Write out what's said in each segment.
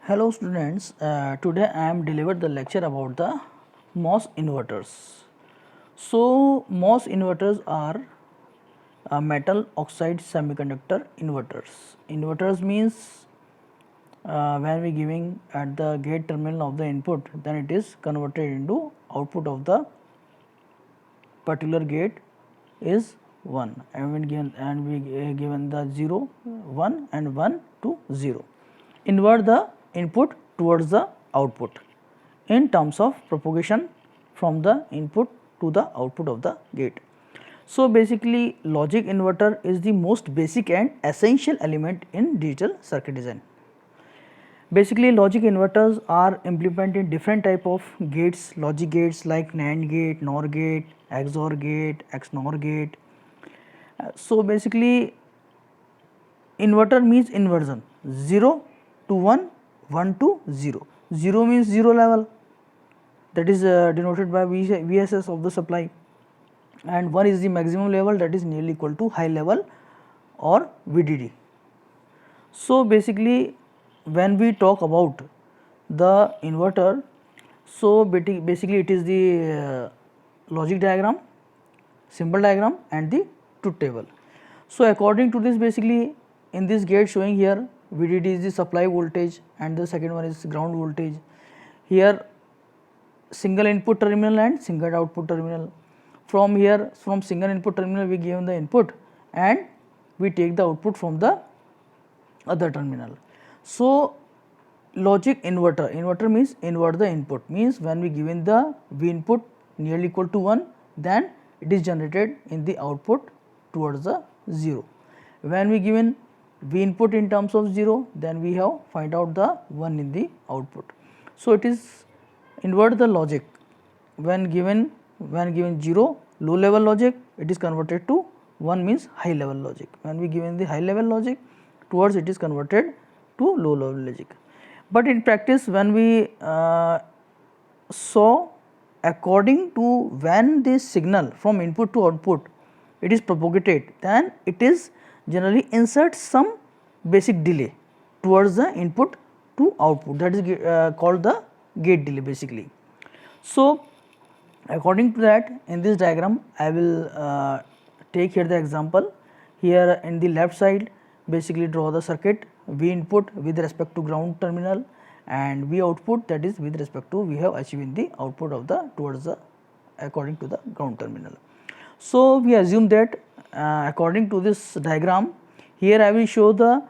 Hello students, today I am delivered the lecture about the MOS inverters. So MOS inverters are metal oxide semiconductor inverters. Inverters means when we giving at the gate terminal of the input, then it is converted into output of the particular gate is 1, and when given the 0 1 and 1 to 0. Invert the input towards the output in terms of propagation from the input to the output of the gate. So basically logic inverter is the most basic and essential element in digital circuit design. Basically logic inverters are implemented in different type of gates, logic gates like NAND gate, NOR gate, XOR gate, XNOR gate. So basically inverter means inversion 0 to 1, 1 to 0. 0 means 0 level, that is denoted by VSS of the supply, and 1 is the maximum level, that is nearly equal to high level or VDD. So basically when we talk about the inverter, so basically it is the logic diagram, symbol diagram and the truth table. So according to this, basically in this gate showing here VDD is the supply voltage and the second one is ground voltage. Here single input terminal and single output terminal. From here, from single input terminal we give the input and we take the output from the other terminal. So logic inverter, inverter means invert the input, means when we given the V input nearly equal to 1, then it is generated in the output towards the 0. When we given V input in terms of 0, then we have find out the 1 in the output. So it is invert the logic. When given 0 low level logic, it is converted to 1 means high level logic. When we given the high level logic, towards it is converted to low level logic. But in practice when we saw, according to when this signal from input to output it is propagated, then it is generally insert some basic delay towards the input to output, that is called the gate delay basically. So according to that, in this diagram I will take here the example. Here in the left side basically draw the circuit V input with respect to ground terminal and V output, that is with respect to we have achieved in the output of the towards the according to the ground terminal. So we assume that according to this diagram, here I will show the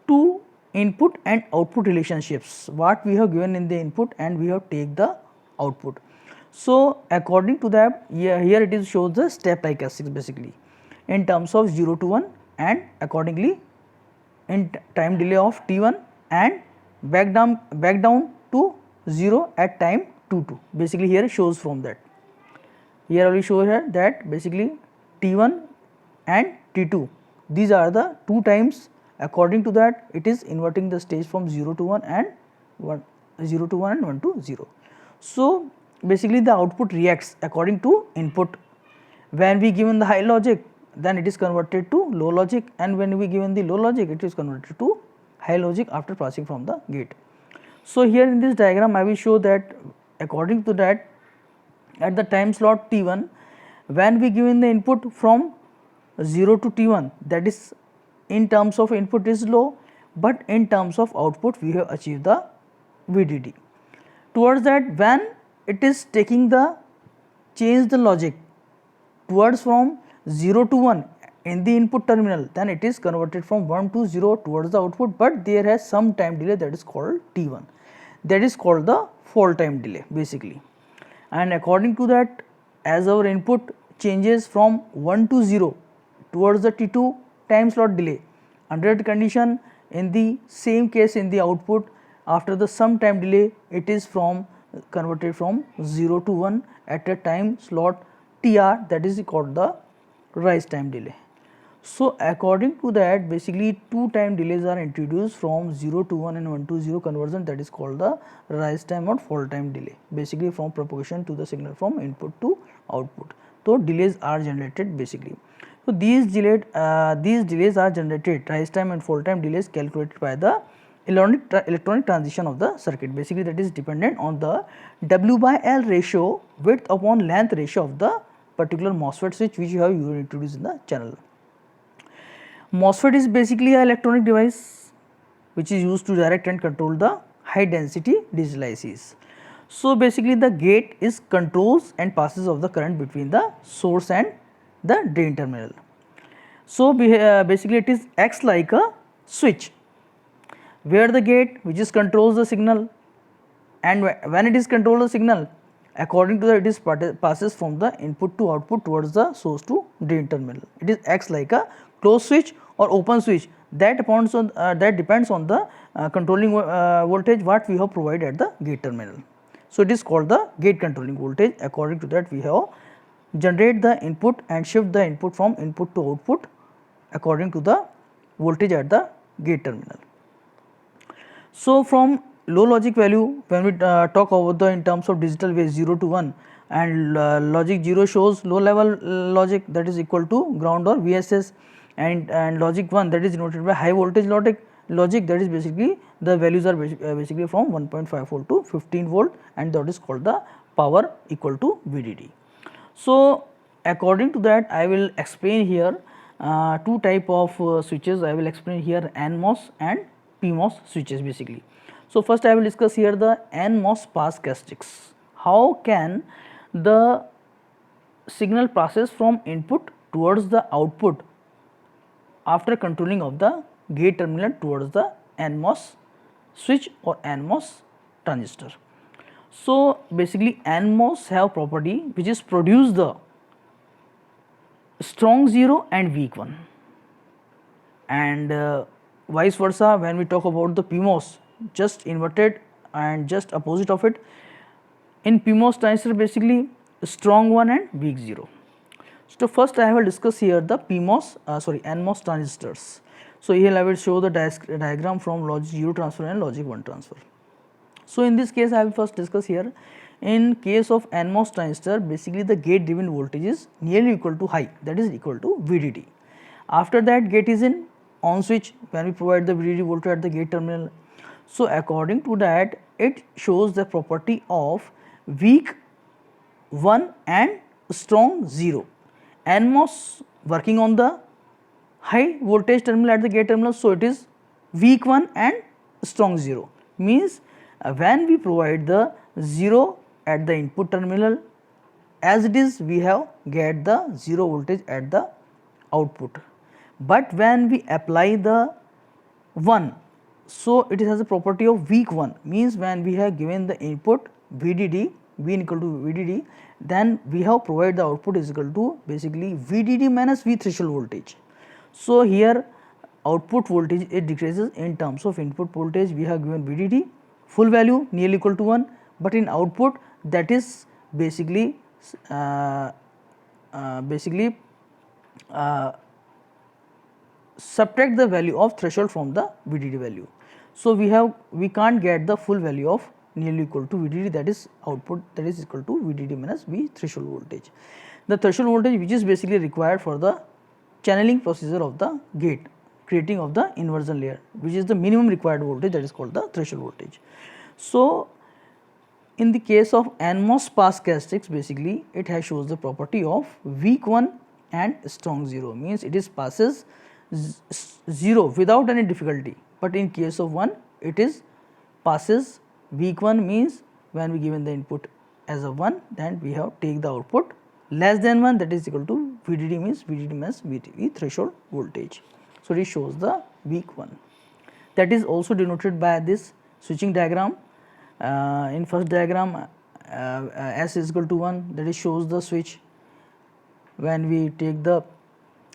two input and output relationships, what we have given in the input and we have take the output. So according to that, here it is shows the step characteristics basically in terms of 0 to 1 and accordingly in time delay of t1 and back down to 0 at time t2. Basically here shows from that. Here I will show here that basically t1 and t2, these are the two times. According to that, it is inverting the stage from 0 to 1 and 0 to 1 and 1 to 0. So basically the output reacts according to input. When we given the high logic, then it is converted to low logic, and when we given the low logic, it is converted to high logic after passing from the gate. So here in this diagram I will show that according to that, at the time slot t1, when we given the input from 0 to t1, that is in terms of input is low, but in terms of output we have achieved the VDD. Towards that, when it is taking the change the logic towards from 0 to 1 in the input terminal, then it is converted from 1 to 0 towards the output, but there has some time delay, that is called t1, that is called the fall time delay basically. And according to that, as our input changes from 1 to 0 towards the t2 time slot delay, under that condition in the same case in the output after the some time delay, it is from converted from 0 to 1 at a time slot tr, that is called the rise time delay. So according to that, basically two time delays are introduced from 0 to 1 and 1 to 0 conversion, that is called the rise time or fall time delay, basically from propagation to the signal from input to output. So delays are generated basically. So these delays are generated, rise time and fall time delays calculated by the electronic transition of the circuit. Basically that is dependent on the W by L ratio, width upon length ratio of the particular MOSFET switch which you have introduced in the channel. MOSFET is basically an electronic device which is used to direct and control the high density digital ICs. So basically the gate is controls and passes of the current between the source and the drain terminal. So basically it is acts like a switch where the gate which is controls the signal, and when it is control the signal, according to that it is passes from the input to output towards the source to drain terminal. It is acts like a closed switch or open switch that depends on the controlling voltage what we have provided at the gate terminal. So it is called the gate controlling voltage. According to that we have generate the input and shift the input from input to output according to the voltage at the gate terminal. So from low logic value, when we talk about the in terms of digital way 0 to 1, and logic 0 shows low level logic, that is equal to ground or VSS, and logic 1 that is denoted by high voltage logic, that is basically the values are basically from 1.5 volt to 15 volt, and that is called the power equal to VDD. So according to that I will explain here two type of switches. I will explain here NMOS and PMOS switches basically. So first I will discuss here the NMOS pass characteristics. How can the signal passes from input towards the output after controlling of the gate terminal towards the NMOS switch or NMOS transistor. So basically NMOS have property which is produce the strong 0 and weak 1, and vice versa when we talk about the PMOS, just inverted and just opposite of it. In PMOS transistor basically strong 1 and weak 0. So first I will discuss here the NMOS transistors. So here I will show the diagram from logic 0 transfer and logic 1 transfer. So in this case I will first discuss here, in case of NMOS transistor basically the gate driven voltage is nearly equal to high, that is equal to VDD. After that gate is in on switch when we provide the VDD voltage at the gate terminal. So according to that it shows the property of weak 1 and strong 0. NMOS working on the high voltage terminal at the gate terminal, so it is weak 1 and strong 0, means when we provide the 0 at the input terminal, as it is we have get the 0 voltage at the output, but when we apply the 1, so it has a property of weak 1, means when we have given the input VDD, V equal to VDD, then we have provided the output is equal to basically VDD minus V threshold voltage. So here output voltage it decreases in terms of input voltage. We have given VDD full value nearly equal to 1, but in output that is basically subtract the value of threshold from the VDD value. So we can't get the full value of nearly equal to VDD, that is output that is equal to VDD minus V threshold voltage. The threshold voltage which is basically required for the channeling procedure of the gate, creating of the inversion layer, which is the minimum required voltage, that is called the threshold voltage. So in the case of NMOS pass characteristics basically it has shows the property of weak 1 and strong 0, means it is passes 0 without any difficulty, but in case of 1 it is passes weak 1, means when we given the input as a 1, then we have take the output less than 1, that is equal to VDD, means VDD minus V threshold voltage. So it shows the weak 1, that is also denoted by this switching diagram. In first diagram S is equal to 1, that is shows the switch when we take the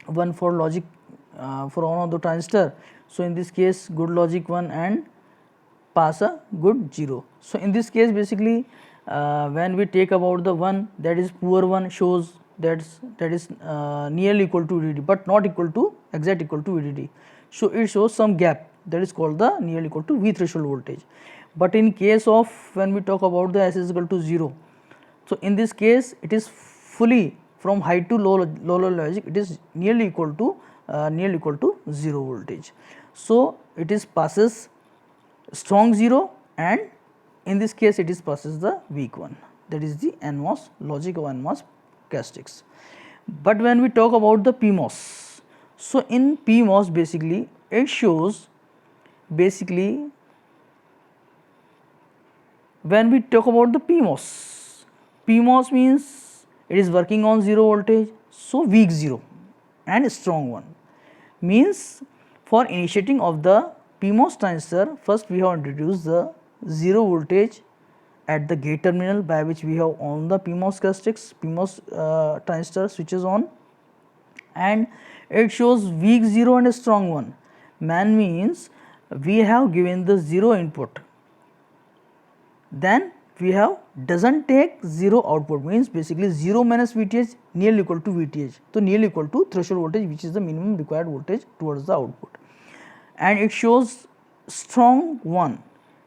1 for logic for one of the transistor. So in this case good logic 1 and pass a good 0. So in this case basically when we take about the 1, that is poor 1 shows that is nearly equal to VDD but not equal to exact equal to VDD. So it shows some gap, that is called the nearly equal to V threshold voltage. But in case of when we talk about the S is equal to 0, so in this case it is fully from high to low logic, it is nearly equal to 0 voltage. So it is passes strong 0, and in this case it is passes the weak one, that is the NMOS logic or NMOS characteristics. But when we talk about the PMOS, so in PMOS basically it shows basically when we talk about the PMOS, PMOS means it is working on 0 voltage, so weak 0 and strong 1 means for initiating of the PMOS transistor, first we have introduced the 0 voltage at the gate terminal by which we have on the PMOS characteristics, PMOS transistor switches on, and it shows weak 0 and a strong 1. Man means we have given the 0 input, then we have doesn't take 0 output, means basically 0 minus VTH nearly equal to VTH, so nearly equal to threshold voltage, which is the minimum required voltage towards the output. And it shows strong 1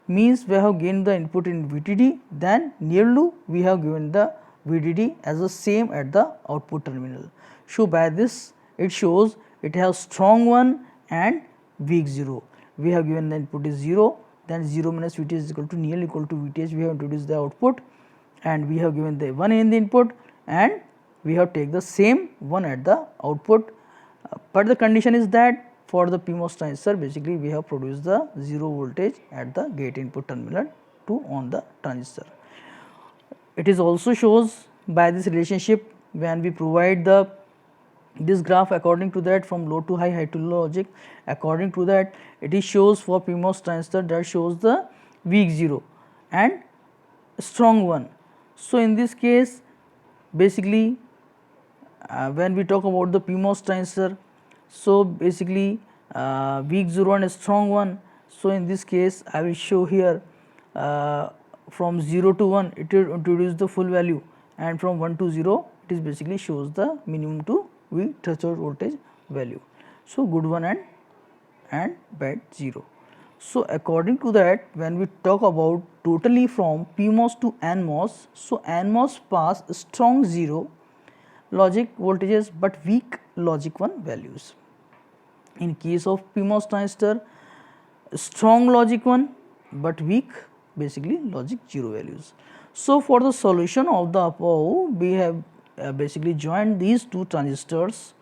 means we have gained the input in VDD, then nearly we have given the VDD as the same at the output terminal. So by this it shows it has strong 1 and weak 0. We have given the input is 0, then 0 minus VTH is equal to nearly equal to VTH, we have introduced the output, and we have given the 1 in the input, and we have take the same 1 at the output, but the condition is that for the PMOS transistor basically we have produced the 0 voltage at the gate input terminal to on the transistor. It is also shows by this relationship when we provide the this graph according to that from low to high, high to low logic, according to that it is shows for PMOS transistor that shows the weak 0 and strong 1. So in this case basically when we talk about the PMOS transistor, so basically weak 0 and a strong 1. So in this case I will show here from 0 to 1 it will introduce the full value, and from 1 to 0 it is basically shows the minimum to weak threshold voltage value. So good 1 and bad 0. So according to that when we talk about totally from PMOS to NMOS, so NMOS pass strong 0 logic voltages but weak logic 1 values. In case of PMOS transistor, strong logic 1 but weak basically logic 0 values. So for the solution of the above we have basically joined these two transistors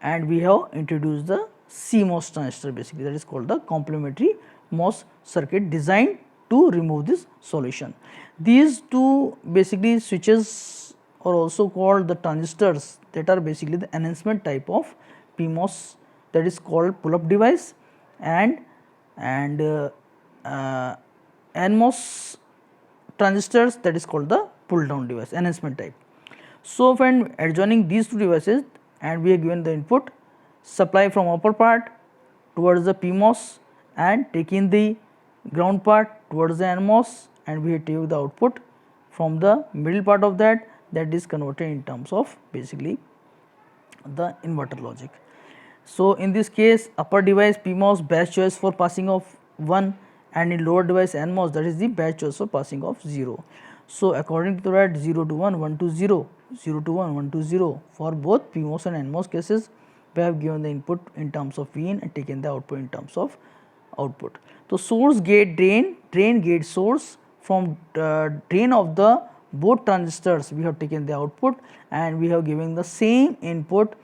and we have introduced the CMOS transistor, basically that is called the complementary MOS circuit designed to remove this solution. These two basically switches are also called the transistors that are basically the enhancement type of PMOS, that is called pull up device, and NMOS transistors that is called the pull down device, enhancement type. So when adjoining these two devices and we are given the input supply from upper part towards the PMOS and taking the ground part towards the NMOS, and we take the output from the middle part of that is converted in terms of basically the inverter logic. So in this case upper device PMOS best choice for passing of 1, and in lower device NMOS that is the best choice for passing of 0. So according to that 0 to 1, 1 to 0, 0 to 1, 1 to 0 for both PMOS and NMOS cases we have given the input in terms of V in and taken the output in terms of output. So source gate drain, drain gate source, from drain of the both transistors we have taken the output and we have given the same input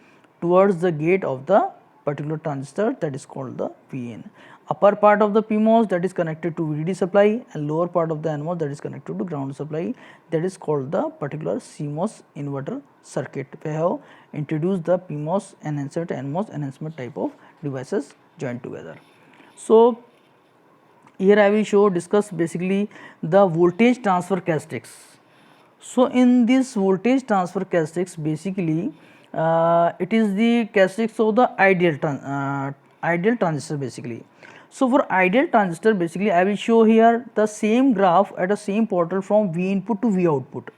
towards the gate of the particular transistor that is called the Vin. Upper part of the PMOS that is connected to VDD supply and lower part of the NMOS that is connected to ground supply, that is called the particular CMOS inverter circuit. We have introduced the PMOS enhancer and NMOS enhancement type of devices joined together. So here I will discuss basically the voltage transfer characteristics. So in this voltage transfer characteristics basically it is the characteristics of the ideal transistor basically. So for ideal transistor basically I will show here the same graph at the same portal from V input to V output.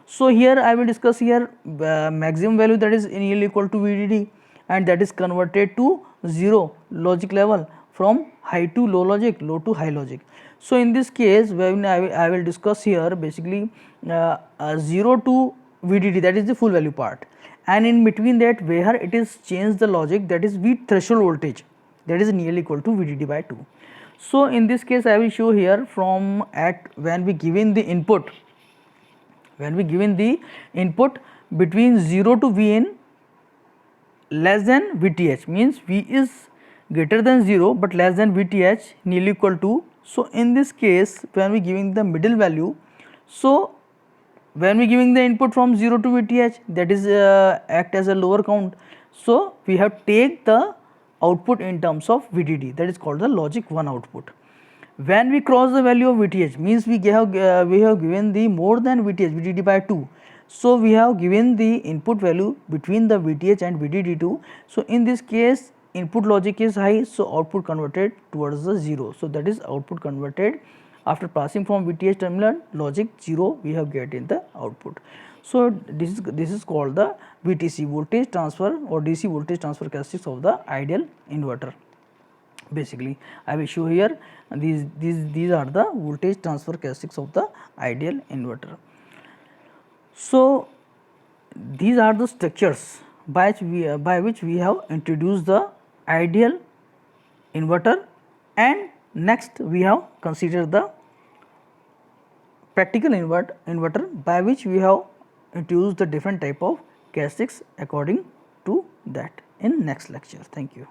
So here I will discuss here maximum value that is nearly equal to VDD and that is converted to 0 logic level from high to low logic, low to high logic. So in this case when I will discuss here basically 0 to VDD, that is the full value part, and in between that where it is changed the logic, that is V threshold voltage, that is nearly equal to VDD by 2. So in this case I will show here from at when we given the input, between 0 to Vn less than Vth, means V is greater than 0 but less than Vth nearly equal to. So in this case when we giving the middle value, so when we giving the input from 0 to Vth, that is act as a lower count, so we have take the output in terms of VDD, that is called the logic 1 output. When we cross the value of Vth, means we have given the more than Vth, VDD by 2. So we have given the input value between the Vth and VDD2. So in this case input logic is high, so output converted towards the 0. So that is output converted after passing from Vth terminal, logic 0 we have get in the output. So this is called the VTC, voltage transfer or DC voltage transfer characteristics of the ideal inverter. Basically I will show here these are the voltage transfer characteristics of the ideal inverter. So these are the structures by which we have introduced the ideal inverter, and next we have considered the practical inverter by which we have introduced the different type of characteristics according to that in next lecture. Thank you.